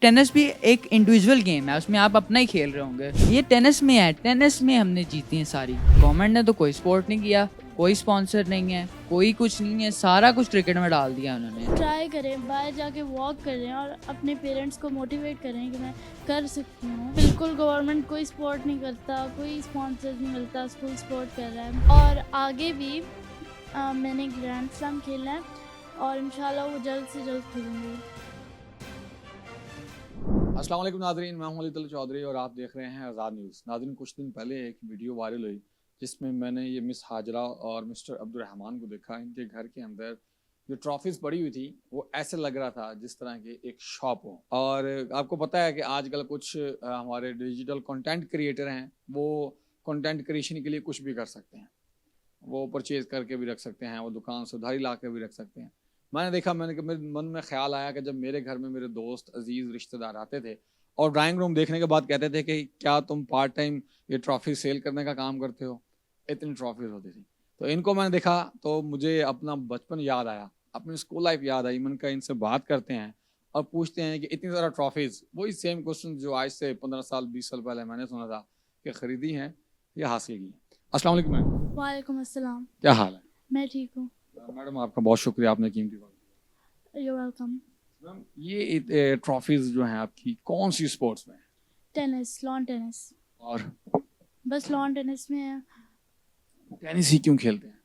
Tennis भी एक individual game है, उसमें आप अपना ही खेल रहे होंगे। ये टेनिस में है, टेनिस में हमने जीती हैं सारी। गवर्नमेंट ने तो कोई सपोर्ट नहीं किया, कोई स्पॉन्सर नहीं है, कोई कुछ नहीं है, सारा कुछ क्रिकेट में डाल दिया उन्होंने। ट्राई करें, बाहर जाके वॉक करें और अपने पेरेंट्स को मोटिवेट करें कि मैं कर सकती हूँ। बिल्कुल गवर्नमेंट कोई सपोर्ट नहीं करता, कोई स्पॉन्सर नहीं मिलता, स्कूल सपोर्ट कर रहा है। और आगे भी मैंने ग्रैंड स्लैम खेलना है और इंशाल्लाह वो जल्द से जल्द खेलूँगी। अस्सलाम वालेकुम नादरीन, मैं हूं अली चौधरी और आप देख रहे हैं आज़ाद न्यूज़। नादरीन, कुछ दिन पहले एक वीडियो वायरल हुई जिसमें मैंने ये मिस हाजरा और मिस्टर अब्दुर्रहमान को देखा। इनके घर के अंदर जो ट्रॉफीज़ पड़ी हुई थी वो ऐसे लग रहा था जिस तरह की एक शॉप हो। और आपको पता है कि आजकल कुछ हमारे डिजिटल कंटेंट क्रिएटर हैं, वो कंटेंट क्रिएशन के लिए कुछ भी कर सकते हैं। वो परचेज़ करके भी रख सकते हैं, वो दुकान से उधारी ला के भी रख सकते हैं। मैंने देखा, मेरे मन में ख्याल आया कि जब मेरे घर में मेरे दोस्त अजीज़ रिश्तेदार आते थे और ड्राइंग रूम देखने के बाद कहते थे कि क्या तुम पार्ट टाइम ये ट्रॉफी सेल करने का काम करते हो। इतनी ट्रॉफीज़ होती थी, तो इनको मैंने देखा तो मुझे अपना बचपन याद आया, अपनी स्कूल लाइफ याद आई। मैंने कहा इनसे बात करते हैं और पूछते हैं कि इतनी ज़्यादा ट्रॉफीज़, वही सेम क्वेश्चन जो आज से 15 साल 20 साल पहले मैंने सुना था कि ख़रीदी हैं या हासिल की हैं। अस्सलाम वालेकुम मैम, वालेकुम अस्सलाम। क्या हाल है? मैं ठीक हूँ। मैडम, आपका बहुत शुक्रिया, आपने कीमती वक्त। You welcome. मैम, ये ट्रॉफीज जो हैं आपकी कौन सी स्पोर्ट्स में हैं? Tennis, lawn tennis. और बस लॉन टेनिस में है टेनिस ही क्यों खेलते हैं?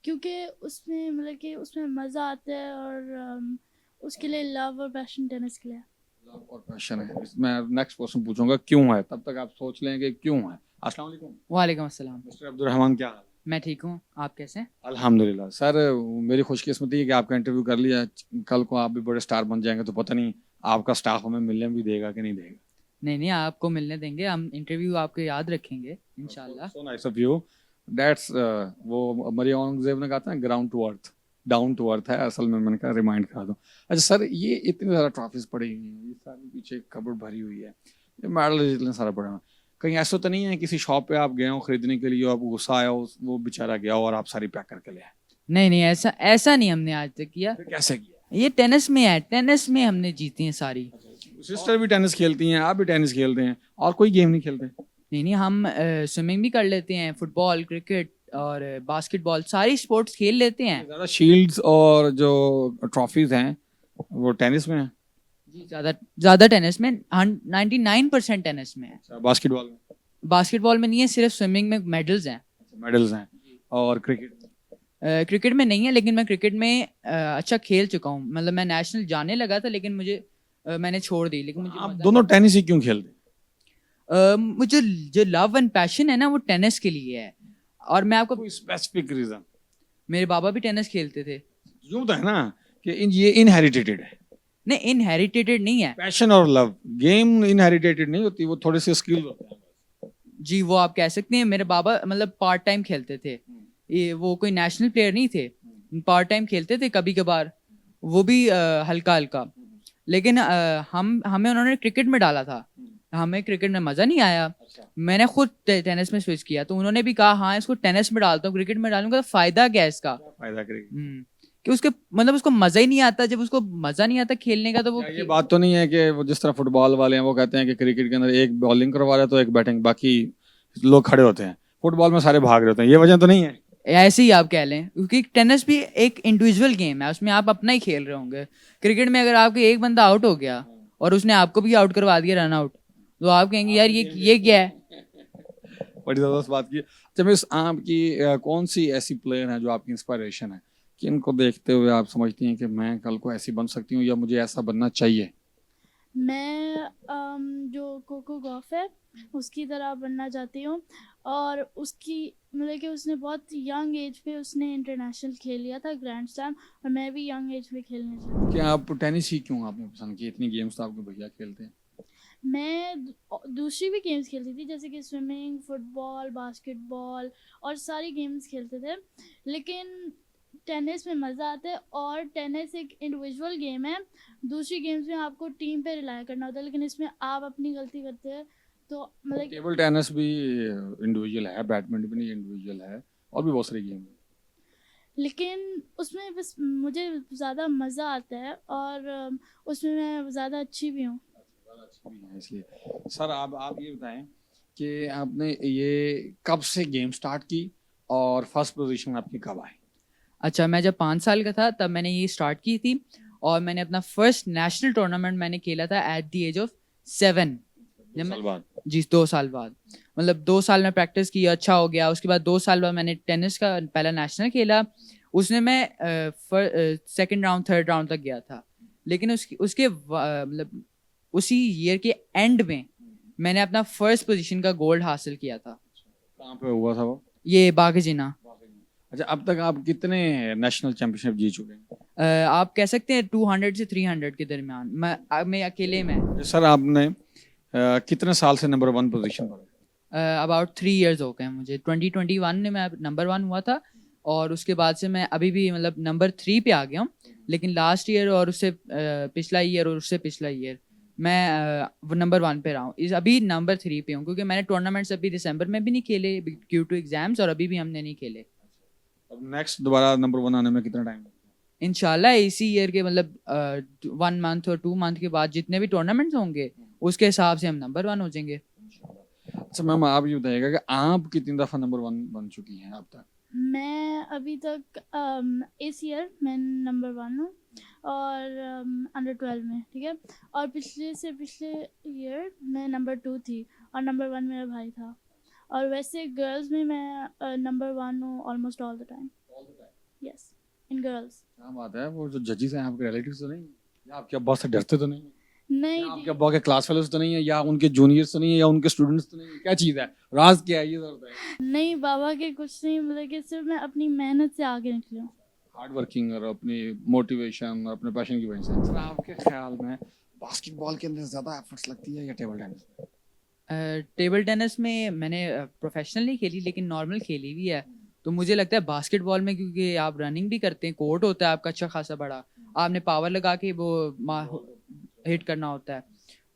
क्योंकि उसमें मतलब कि उसमें मज़ा आता है और उसके लिए लव और पैशन टेनिस के लिए। लव और पैशन है। मैं नेक्स्ट क्वेश्चन पूछूंगा क्यों है, तब तक आप सोच लें कि क्यों है। अस्सलाम वालेकुम वालेकुम अस्सलाम। मिस्टर अब्दुर्रहमान, क्या हाल है? मैं ठीक हूँ, आप कैसे हैं? अल्हम्दुलिल्लाह सर, मेरी खुशकिस्मती है कि आपका इंटरव्यू कर लिया। कल को आप भी बड़े स्टार बन जाएंगे तो पता नहीं आपका स्टाफ हमें मिलने भी देगा कि नहीं देगा। नहीं नहीं, आपको मिलने देंगे, हम इंटरव्यू आपके याद रखेंगे इंशाल्लाह। So nice of you. That's वो मरियम औरंगजेब ने कहा था ground to earth, down to earth है असल में। मैंने कहा रिमाइंड करा दूं। अच्छा सर, ये इतनी ज़्यादा ट्रॉफीज पड़ी हुई हैं, ये सारी पीछे कबर्ड भरी हुई है, ये मेडल इतने सारे पड़े हुए हैं। कहीं ऐसा तो नहीं है किसी शॉप पे आप गए हो खरीदने के लिए, आपको गुस्सा आया हो, वो बेचारा गया हो और आप सारी पैक करके ले आए? नहीं नहीं, ऐसा ऐसा नहीं हमने आज तक किया। फिर कैसे किया? ये टेनिस में है, टेनिस में हमने जीती हैं सारी। सिस्टर भी टेनिस खेलती हैं, आप भी टेनिस खेलते हैं, और कोई गेम नहीं खेलते? नहीं नहीं, हम स्विमिंग भी कर लेते हैं, फुटबॉल, क्रिकेट और बास्केटबॉल, सारी स्पोर्ट्स खेल लेते हैं। ज़्यादा शील्ड्स और जो ट्रॉफीज हैं वो टेनिस में हैं? जी, ज़्यादा ज़्यादा टेनिस में, 99% टेनिस में है। अच्छा, बास्केटबॉल में? बास्केटबॉल में नहीं है, सिर्फ स्विमिंग में मेडल्स हैं। मेडल्स हैं। और क्रिकेट? क्रिकेट में नहीं है, लेकिन मैं क्रिकेट में अच्छा खेल चुका हूँ। मतलब मैं नेशनल जाने लगा था, लेकिन मुझे मैंने छोड़ दी। लेकिन मुझे आप मज़ा दोनों टेनिस ही क्यों खेलते हैं? मुझे जो लव एंड पैशन है ना, वो टेनिस के लिए है। और मैं आपको, कोई स्पेसिफिक रीजन? मेरे बाबा भी टेनिस खेलते थे। यूं तो है ना कि ये इनहेरिटेड है। नहीं, इनहेरिटेड नहीं है। पैशन और लव, गेम इनहेरिटेड नहीं होती, वो थोड़े से स्किल होते हैं। जी, वो आप कह सकते हैं। मेरे बाबा मतलब पार्ट टाइम खेलते थे, ये वो कोई नेशनल प्लेयर नहीं थे, पार्ट टाइम खेलते थे कभी कभार, वो भी हल्का हल्का। लेकिन हमें उन्होंने क्रिकेट में डाला था, हमें क्रिकेट में मज़ा नहीं आया। अच्छा। मैंने खुद टेनिस में स्विच किया, तो उन्होंने भी कहा हाँ इसको टेनिस में डालता हूँ, क्रिकेट में डालूंगा तो फ़ायदा क्या है इसका। क्या फायदा करेगी? कि उसके मतलब उसको मज़ा ही नहीं आता। जब उसको मज़ा नहीं आता खेलने का, तो वो क्या ये बात तो नहीं है कि वो जिस तरह फुटबॉल वाले हैं वो कहते हैं कि क्रिकेट के अंदर एक बॉलिंग करवा रहा है तो एक बैटिंग, बाकी लोग खड़े होते हैं, फुटबॉल में सारे भाग रहे होते हैं, ये वजह तो नहीं है? ऐसे ही आप कह लें, क्योंकि टेनिस भी एक इंडिविजुअल गेम है, उसमें आप अपना ही खेल रहे होंगे। क्रिकेट में अगर आपके एक बंदा आउट हो गया और उसने आपको भी आउट करवा दिया, रन आउट, तो आप कहेंगे यार ये क्या है। बड़ी ज़बरदस्त बात की। जब इस आपकी कौन सी ऐसी प्लेयर है जो आपकी इंस्पिरेशन है, कि इनको देखते हुए आप समझती हैं कि मैं कल को ऐसी बन सकती हूँ या मुझे ऐसा बनना चाहिए? मैं जो कोको गॉफ है उसकी तरह बनना चाहती हूँ। और उसकी मतलब कि उसने बहुत यंग एज पे उसने इंटरनेशनल खेल लिया था, ग्रैंड स्लैम, और मैं भी यंग एज में खेलने चाहती हूँ। क्या आप टेनिस ही क्यों आपने पसंद की? इतनी गेम्स तो आपके भैया खेलते हैं। मैं दूसरी भी गेम्स खेलती थी, जैसे कि स्विमिंग, फुटबॉल, बास्केटबॉल और सारी गेम्स खेलते थे, लेकिन टेनिस में मज़ा आता है। और टेनिस एक इंडिविजुअल गेम है, दूसरी गेम्स में आपको टीम पे रिलाय करना होता है, लेकिन इसमें आप अपनी गलती करते हैं तो मतलब टेबल टेनिस भी इंडिविजुअल है, बैडमिंटन भी इंडिविजुअल है, और भी बहुत सारी गेम है। लेकिन उसमें बस मुझे ज़्यादा मज़ा आता है और उसमें मैं ज़्यादा अच्छी भी हूँ। अच्छी भी हैं इसलिए। सर आप ये बताएं कि आपने ये कब से गेम स्टार्ट की और फर्स्ट पोजीशन आपकी कब आई? अच्छा, मैं जब 5 साल का था तब मैंने ये स्टार्ट की थी और मैंने अपना फर्स्ट नेशनल टूर्नामेंट मैंने खेला था एट द एज ऑफ 7। 2 साल बाद। जी 2 साल बाद, मतलब 2 साल में प्रैक्टिस की, अच्छा हो गया। उसके बाद 2 साल बाद मैंने टेनिस का पहला नेशनल खेला। उसमें मैं सेकंड राउंड थर्ड राउंड तक गया था, लेकिन मतलब उसी ईयर के एंड में मैंने अपना फर्स्ट पोजीशन का गोल्ड हासिल किया था। कहाँ पे हुआ था वो? ये बाघजिना। अच्छा, अब तक आप कितने नेशनल चैंपियनशिप जीत चुके हैं? आप कह सकते हैं 200 से 300 के दरमियान। मैं अकेले में सर आपने कितने साल से नंबर 1 पोजीशन पर हैं? अबाउट 3 इयर्स हो गए मुझे। 2021 में मैं नंबर 1 हुआ था और उसके बाद से मैं अभी भी मतलब नंबर 3 पे आ गया हूँ। लेकिन लास्ट ईयर और उससे पिछला ईयर और उससे पिछला ईयर मैं नंबर 1 पे रहा हूँ। अभी नंबर 3 पे हूँ क्योंकि मैंने टूर्नामेंट्स अभी दिसंबर में भी नहीं खेले ड्यू टू एग्जाम्स, और अभी भी हमने नहीं खेले। अब नेक्स्ट दोबारा नंबर 1 आने में कितना टाइम? इंशाल्लाह इसी ईयर के मतलब 1 मंथ और 2 मंथ के बाद जितने भी टूर्नामेंट्स होंगे उसके हिसाब से हम नंबर 1 हो जाएंगे। अच्छा मैम, आप ये बताइएगा कि आप कितनी दफ़ा नंबर 1 बन चुकी हैं अब तक? मैं अभी तक इस ईयर मैं नंबर 1 हूँ और अंडर 12 में, ठीक है। और पिछले ईयर मैं नंबर 2 थी और नंबर 1 मेरा भाई था। और वैसे गर्ल्स में मैं नंबर 1 हूँ almost all the time. Yes, in girls. क्या बात है! वो जो जजेस हैं आपके रिलेटिव्स तो नहीं है? या आपके अब्बा से डरते तो नहीं है? नहीं या आपके जी, अब्बा के क्लास फेलोज तो नहीं है, या उनके जूनियर्स तो नहीं है, या उनके स्टूडेंट्स तो नहीं है? क्या चीज़ है? राज क्या है ये तो बताइए। नहीं बाबा के कुछ नहीं, मतलब कि सिर्फ मैं अपनी मेहनत से आगे निकली हूँ। हार्ड वर्किंग और अपनी मोटिवेशन और अपने पैशन की वजह से। सर आपके ख्याल में बास्केटबॉल के अंदर ज़्यादा एफर्ट्स लगती है या टेबल टेनिस में? टेबल टेनिस में मैंने प्रोफेशनल नहीं खेली लेकिन नॉर्मल खेली भी है। तो मुझे लगता है बास्केटबॉल में, क्योंकि आप रनिंग भी करते हैं, कोर्ट होता है आपका अच्छा खासा बड़ा, आपने पावर लगा के वो हिट करना होता है,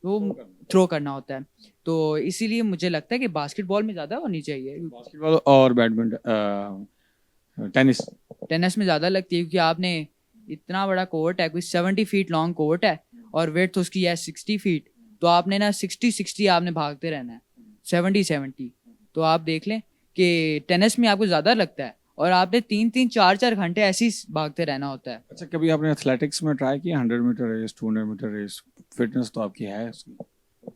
वो थ्रो करना होता है। तो इसीलिए मुझे लगता है कि बास्केटबॉल में ज़्यादा होनी चाहिए। बास्केटबॉल और बैडमिंटन, टेनिस। टेनिस में ज़्यादा लगती है क्योंकि आपने इतना बड़ा कोर्ट है, कोई 70 फीट लॉन्ग कोर्ट है और वेट उसकी है 60 फीट। तो आपने ना 60 आपने भागते रहना है, 70। तो आप देख लें कि टेनिस में आपको ज़्यादा लगता है और आपने 3 4 घंटे ऐसे ही भागते रहना होता है। अच्छा, कभी आपने एथलेटिक्स में ट्राई किया? 100 metre race, 200 metre race? Fitness तो आपकी है उसकी,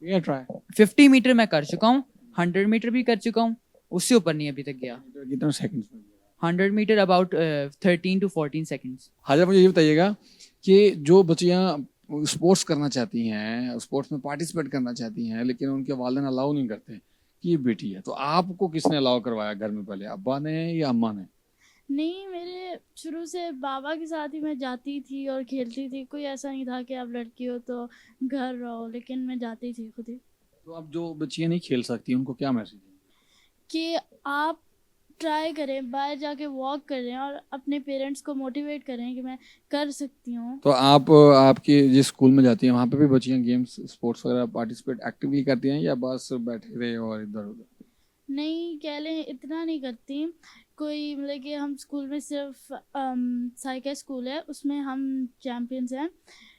ये ट्राई? 50 मीटर मैं कर चुका हूँ, 100 मीटर भी कर चुका हूँ, उससे ऊपर नहीं अभी तक गया। कितने सेकंड्स में? 100 मीटर अबाउट 13 to 14 सेकेंड्स। हाजा, मुझे ये बताइएगा कि जो बच्चियाँ स्पोर्ट्स करना चाहती हैं, स्पोर्ट्स में पार्टिसिपेट करना चाहती हैं, लेकिन उनके वालिदैन अलाउ नहीं करते कि ये बेटी है, तो आपको किसने अलाउ करवाया घर में पहले, अब्बा ने या अम्मा ने? नहीं, मेरे शुरू से बाबा के साथ ही मैं जाती थी और खेलती थी। कोई ऐसा नहीं था कि आप लड़की हो तो घर रहो, लेकिन मैं जाती थी खुद ही। तो अब जो बच्चियाँ नहीं खेल सकती उनको क्या मैसेज है? कि आप ट्राई करें, बाहर जाके वॉक करें और अपने पेरेंट्स को मोटिवेट करें कि मैं कर सकती हूँ। तो आप आपके जिस स्कूल में जाती हैं वहाँ पे भी बच्चियाँ गेम्स स्पोर्ट्स वगैरह पार्टिसिपेट एक्टिवली करती हैं या बस बैठे रहे और इधर उधर? नहीं, कह लें इतना नहीं करती कोई, मतलब कि हम स्कूल में सिर्फ साइकिल स्कूल है, उसमें हम चैम्पियंस हैं,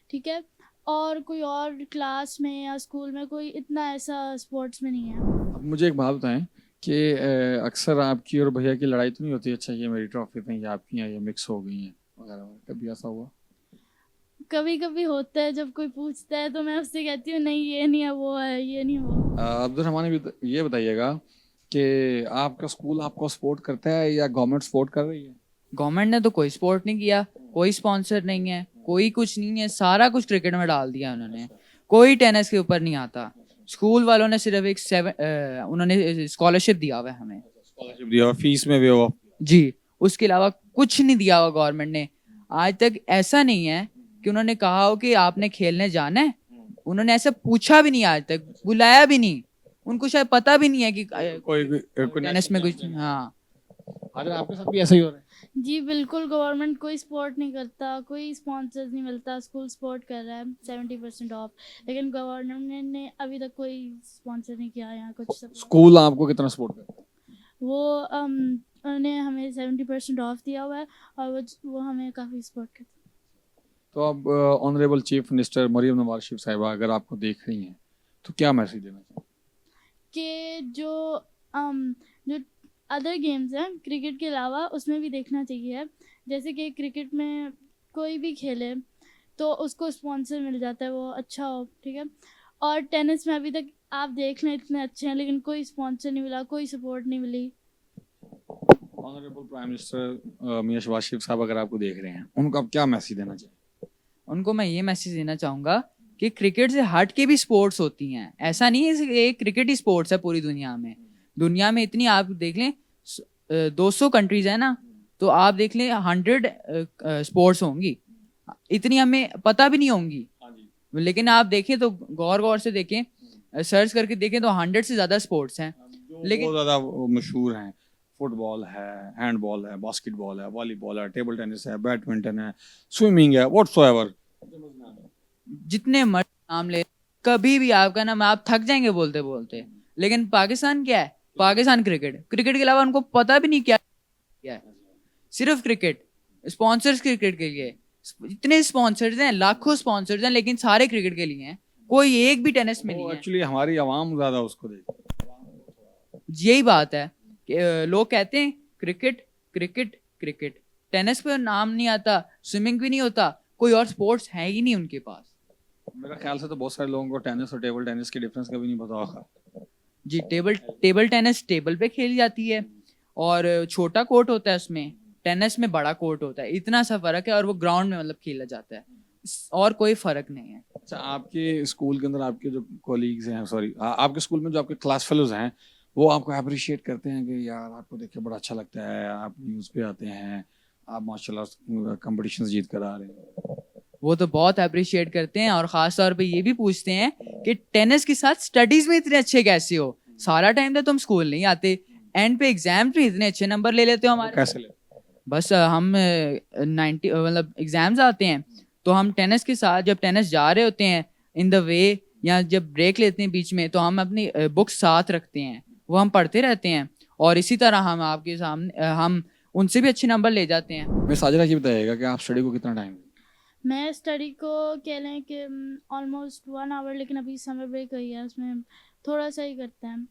ठीक है। और कोई और क्लास में या स्कूल में कोई इतना ऐसा स्पोर्ट्स में नहीं है। अब मुझे एक बात बताएं कि अक्सर आपकी और भैया की लड़ाई तो नहीं होती, अच्छा ये मेरी ट्रॉफी थी, ये आपकी हैं, ये मिक्स हो गई हैं वगैरह, कभी ऐसा हुआ? कभी कभी होता है, जब कोई पूछता है तो मैं उससे कहती हूँ नहीं ये नहीं है, वो है, ये नहीं वो। अब्दुल रहमान, ये बताइएगा कि आपका स्कूल आपको सपोर्ट करता है या गवर्नमेंट सपोर्ट कर रही है? गवर्नमेंट ने तो कोई सपोर्ट नहीं किया, कोई स्पॉन्सर नहीं है, कोई कुछ नहीं है, सारा कुछ क्रिकेट में डाल दिया उन्होंने। कोई टेनिस के ऊपर नहीं आता। स्कूल वालों ने सिर्फ उन्होंने स्कॉलरशिप दिया हुआ है हमें। स्कॉलरशिप दिया और फीस में भी हुआ? जी, उसके अलावा कुछ नहीं दिया हुआ गवर्नमेंट ने। आज तक ऐसा नहीं है कि उन्होंने कहा हो कि आपने खेलने जाना है। उन्होंने ऐसा पूछा भी नहीं, आज तक बुलाया भी नहीं। उनको शायद पता भी नहीं है कि कोई टेनिस में कुछ। हाँ, अगर आपके साथ भी ऐसा ही हो रहा है? जी बिल्कुल, गवर्नमेंट कोई सपोर्ट नहीं करता, कोई स्पॉन्सर्स नहीं मिलता। स्कूल सपोर्ट कर रहा है 70% ऑफ, लेकिन गवर्नमेंट ने अभी तक कोई स्पॉन्सर नहीं किया यहाँ कुछ सब। स्कूल आपको कितना सपोर्ट करता है? वो उन्होंने हमें 70% ऑफ दिया हुआ है और वो हमें काफ़ी सपोर्ट करते हैं। तो अब honourable chief minister Maryam Nawaz Sharif Sahiba अगर आपको देख रही हैं तो क्या मैसेज देना चाहिए? कि जो अदर गेम्स हैं क्रिकेट के अलावा उसमें भी देखना चाहिए। जैसे कि क्रिकेट में कोई भी खेले तो उसको स्पॉन्सर मिल जाता है, वो अच्छा हो, ठीक है। और टेनिस में अभी तक आप देख लें इतने अच्छे हैं लेकिन कोई स्पॉन्सर नहीं मिला, कोई सपोर्ट नहीं मिली। ऑनरेबल प्राइम मिनिस्टर मियां शहबाज शरीफ साहब अगर आपको देख रहे हैं, उनको आप क्या मैसेज देना चाहिए? उनको मैं ये मैसेज देना चाहूँगा कि क्रिकेट से हट के भी स्पोर्ट्स होती हैं। ऐसा नहीं है कि एक क्रिकेट ही स्पोर्ट्स है पूरी दुनिया में। दुनिया में इतनी, आप देख लें 200 कंट्रीज है ना, तो आप देख लें 100 स्पोर्ट्स होंगी, इतनी हमें पता भी नहीं होंगी। लेकिन आप देखें तो गौर गौर से देखें, सर्च करके देखें तो 100 से ज़्यादा स्पोर्ट्स हैं। लेकिन बहुत ज़्यादा मशहूर हैं, फुटबॉल है, हैंडबॉल है, बास्केटबॉल है, वॉलीबॉल है, टेबल टेनिस है, बैडमिंटन है, स्विमिंग है, व्हाटसोएवर। जितने मर्जी नाम ले, कभी भी आपका नाम, आप थक जाएंगे बोलते बोलते। लेकिन पाकिस्तान क्या है? पाकिस्तान क्रिकेट, क्रिकेट के अलावा उनको पता भी नहीं क्या है। सिर्फ क्रिकेट, स्पॉन्सर्स क्रिकेट के लिए, इतने स्पॉन्सर्स हैं, लाखों स्पॉन्सर्स हैं, लेकिन सारे क्रिकेट के लिए हैं, कोई एक भी टेनिस में नहीं है। एक्चुअली हमारी आवाम ज़्यादा उसको देखती है। यही बात है कि लोग कहते हैं क्रिकेट क्रिकेट क्रिकेट, टेनिस पे नाम नहीं आता, स्विमिंग भी नहीं होता, कोई और स्पोर्ट्स है ही नहीं उनके पास। मेरा ख्याल से तो बहुत सारे लोगों को टेनिस और टेबल टेनिस की डिफरेंस कभी नहीं पता होगा। जी, टेबल टेनिस टेबल पे खेली जाती है और छोटा कोर्ट होता है उसमें, टेनिस में बड़ा कोर्ट होता है, इतना सा फर्क है। और वो ग्राउंड में मतलब खेला जाता है, और कोई फर्क नहीं है। अच्छा, आपके स्कूल के अंदर आपके जो कोलीग्स हैं, सॉरी आपके स्कूल में जो आपके क्लास फेलोज हैं, वो आपको अप्रिशिएट करते हैं कि यार आपको देख के बड़ा अच्छा लगता है, आप न्यूज़ पे आते हैं, आप माशाल्लाह कंपटीशंस जीत कर आ रहे हैं? वो तो बहुत अप्रिशिएट करते हैं, और ख़ास तौर पे ये भी पूछते हैं कि टेनिस के साथ स्टडीज़ में इतने अच्छे कैसे हो? सारा टाइम तो तुम स्कूल नहीं आते, एंड पे एग्जाम पे इतने अच्छे नंबर ले लेते हो हमारे। कैसे ले? बस हम 90 मतलब एग्जाम्स आते हैं तो हम टेनिस के साथ, जब टेनिस जा रहे होते हैं इन द वे, या जब ब्रेक लेते हैं बीच में, तो हम अपनी बुक्स साथ रखते हैं, वो हम पढ़ते रहते हैं, और इसी तरह हम आपके सामने हम उनसे भी अच्छे नंबर ले जाते हैं। मैं साजिरा ये बताइएगा कि आप स्टडी को कितना टाइम? मैं स्टडी को कह लें कि ऑलमोस्ट 1 आवर, लेकिन अभी समर ब्रेक हुई है उसमें थोड़ा सा ही करते हैं।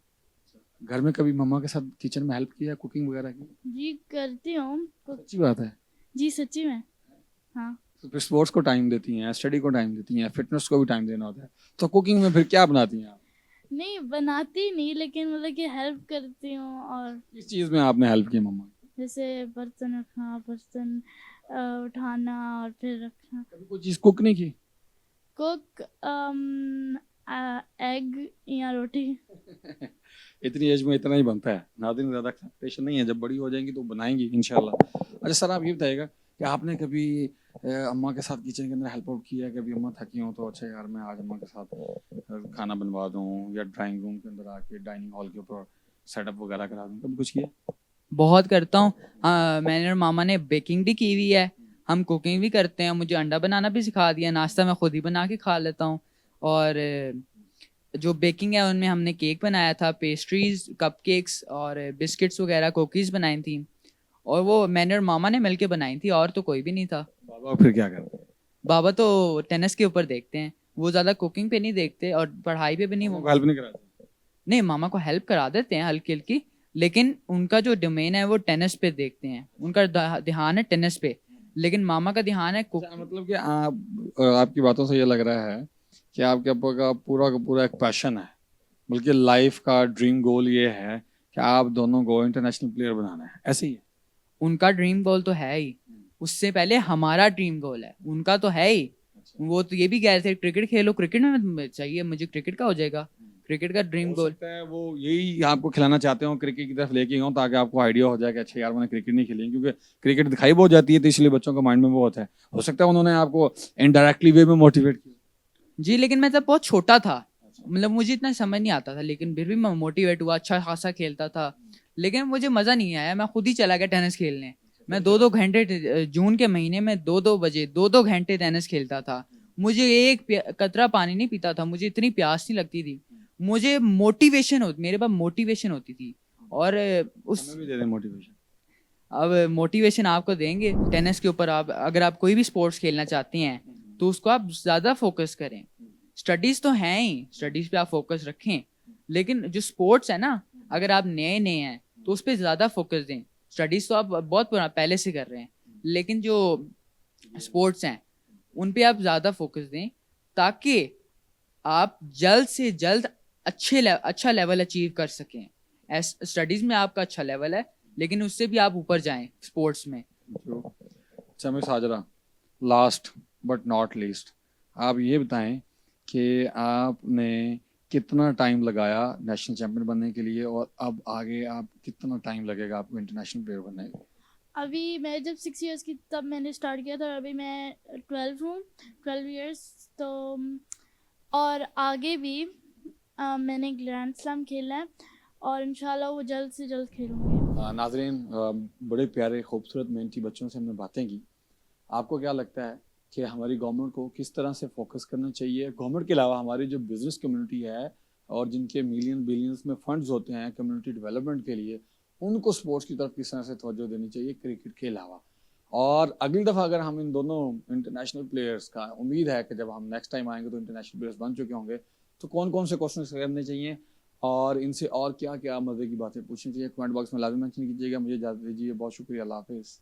घर में कभी मम्मा के साथ किचन में हेल्प किया, कुकिंग वगैरह की? जी करती हूँ। अच्छी बात है। जी सच्ची में, हाँ। तो फिर स्पोर्ट्स को टाइम देती हैं, स्टडी को टाइम देती हैं, फिटनेस को भी टाइम देना होता है, तो कुकिंग में फिर क्या बनाती हैं आप? नहीं बनाती नहीं, लेकिन मतलब कि हेल्प करती हूँ। और किस चीज़ में आपने हेल्प की मम्मा? जैसे बर्तन रखना, बर्तन उठाना और फिर रखना। कभी कोई चीज़ कुक नहीं की? कुक एग या रोटी। इतनी एज में इतना ही बनता है। नाज़रीन, ज़्यादा एक्सपेक्टेशन नहीं है, जब बड़ी हो जाएंगी तो बनाएंगी इंशाल्लाह। अच्छा सर, आप ये बताइएगा कि आपने कभी अम्मा के साथ किचन के अंदर हेल्प आउट किया है? कभी अम्मा थकी हो तो अच्छा यार मैं आज अम्मा के साथ खाना बनवा दूँ, या ड्राइंग रूम के अंदर आके डाइनिंग हॉल के ऊपर सेटअप वगैरह करा दूँ, कभी कुछ किया? बहुत करता हूँ। हाँ, मैंने और मामा ने बेकिंग भी की हुई है, हम कुकिंग भी करते हैं, मुझे अंडा बनाना भी सिखा दिया, नाश्ता मैं खुद ही बना के खा लेता हूँ। और जो बेकिंग है उनमें हमने केक बनाया था, पेस्ट्रीज, कपकेक्स और बिस्किट्स वगैरह, कुकीज़ बनाई थी, और वो मैंने और मामा ने मिलके बनाई थी, और तो कोई भी नहीं था। बाबा फिर क्या करते हैं? बाबा तो टेनिस के ऊपर देखते हैं, वो ज़्यादा कुकिंग पे नहीं देखते और पढ़ाई पे भी नहीं। वो हेल्प नहीं कराते? नहीं, मामा को हेल्प करा देते हैं हल्की हल्की, लेकिन उनका जो डोमेन है वो टेनिस पे देखते हैं, उनका ध्यान है टेनिस पे, लेकिन मामा का ध्यान है मतलब कि आपकी बातों से ये लग रहा है कि आपके अब्बा का पूरा एक पैशन है, बल्कि लाइफ का ड्रीम गोल ये है कि आप दोनों को इंटरनेशनल प्लेयर बनाना है, ऐसे ही है? उनका ड्रीम गोल तो है ही, उससे पहले हमारा ड्रीम गोल है, उनका तो है ही। वो तो ये भी कह रहे थे क्रिकेट खेलो, क्रिकेट में चाहिए मुझे, क्रिकेट का हो जाएगा, क्रिकेट का ड्रीम हो गोल। सकता है वो यही आपको खिलाना चाहते हो, क्रिकेट की तरफ लेके गए ताकि आपको आइडिया हो जाए कि अच्छा यार मैंने क्रिकेट नहीं खेली, क्योंकि क्रिकेट दिखाई बहुत जाती है तो इसलिए बच्चों के माइंड में वो होता है। हो सकता है उन्होंने आपको इनडायरेक्टली वे में मोटिवेट किया। जी, लेकिन मैं तब बहुत छोटा था, मतलब मुझे इतना समझ नहीं आता था, लेकिन फिर भी मैं मोटिवेट हुआ, अच्छा खासा खेलता था, लेकिन मुझे मज़ा नहीं आया, मैं खुद ही चला गया टेनिस खेलने। मैं 2-2 घंटे, जून के महीने में 2-2 बजे 2-2 घंटे टेनिस खेलता था। मुझे एक कतरा पानी नहीं पीता था, मुझे इतनी प्यास नहीं लगती थी, मुझे मोटिवेशन होती, मेरे पास मोटिवेशन होती थी। और उस हमें भी दे दें मोटिवेशन। अब मोटिवेशन आपको देंगे टेनिस के ऊपर। आप अगर आप कोई भी स्पोर्ट्स खेलना चाहते हैं तो उसको आप ज़्यादा फोकस करें, स्टडीज तो हैं ही, स्टडीज पे आप फोकस रखें, लेकिन जो स्पोर्ट्स है ना, अगर आप नए नए हैं तो उस पर ज़्यादा फोकस दें। स्टडीज तो आप बहुत पहले से कर रहे हैं, लेकिन जो स्पोर्ट्स हैं उन पे आप ज़्यादा फोकस दें, ताकि आप जल्द से जल्द अच्छा लेवल अचीव कर सकें। स्टडीज में आपका अच्छा लेवल है, लेकिन उससे भी आप ऊपर जाएं स्पोर्ट्स में। अच्छा miss Hajra, last but not least, आप ये बताएं कि आपने कितना टाइम लगाया नेशनल चैंपियन बनने के लिए, और अब आगे आप कितना टाइम लगेगा आपको इंटरनेशनल प्लेयर बनने के लिए? अभी मैं जब 6 इयर्स की तब मैंने स्टार्ट किया था, अभी मैं 12 हूँ, 12 इयर्स। तो और आगे भी मैंने ग्रैंड स्लैम खेला है और इंशाल्लाह वो जल्द से जल्द खेलूँगी। नाजरीन, बड़े प्यारे खूबसूरत मेहनती बच्चों से हमने बातें की। आपको क्या लगता है कि हमारी गवर्नमेंट को किस तरह से फोकस करना चाहिए? गवर्नमेंट के अलावा हमारी जो बिजनेस कम्युनिटी है और जिनके मिलियन बिलियंस में फंड्स होते हैं कम्युनिटी डेवलपमेंट के लिए, उनको स्पोर्ट्स की तरफ किस तरह से तवज्जो देनी चाहिए क्रिकेट के अलावा? और अगली दफ़ा अगर हम इन दोनों इंटरनेशनल प्लेयर्स का, उम्मीद है कि जब हम नेक्स्ट टाइम आएंगे तो इंटरनेशनल प्लेयर्स बन चुके होंगे, तो कौन कौन से क्वेश्चन करने चाहिए और इनसे और क्या क्या मज़े की बातें पूछनी चाहिए, कमेंट बॉक्स में लाजमी मेंशन कीजिएगा। मुझे इजाज़त दीजिए, बहुत शुक्रिया, अल्लाह हाफिज़।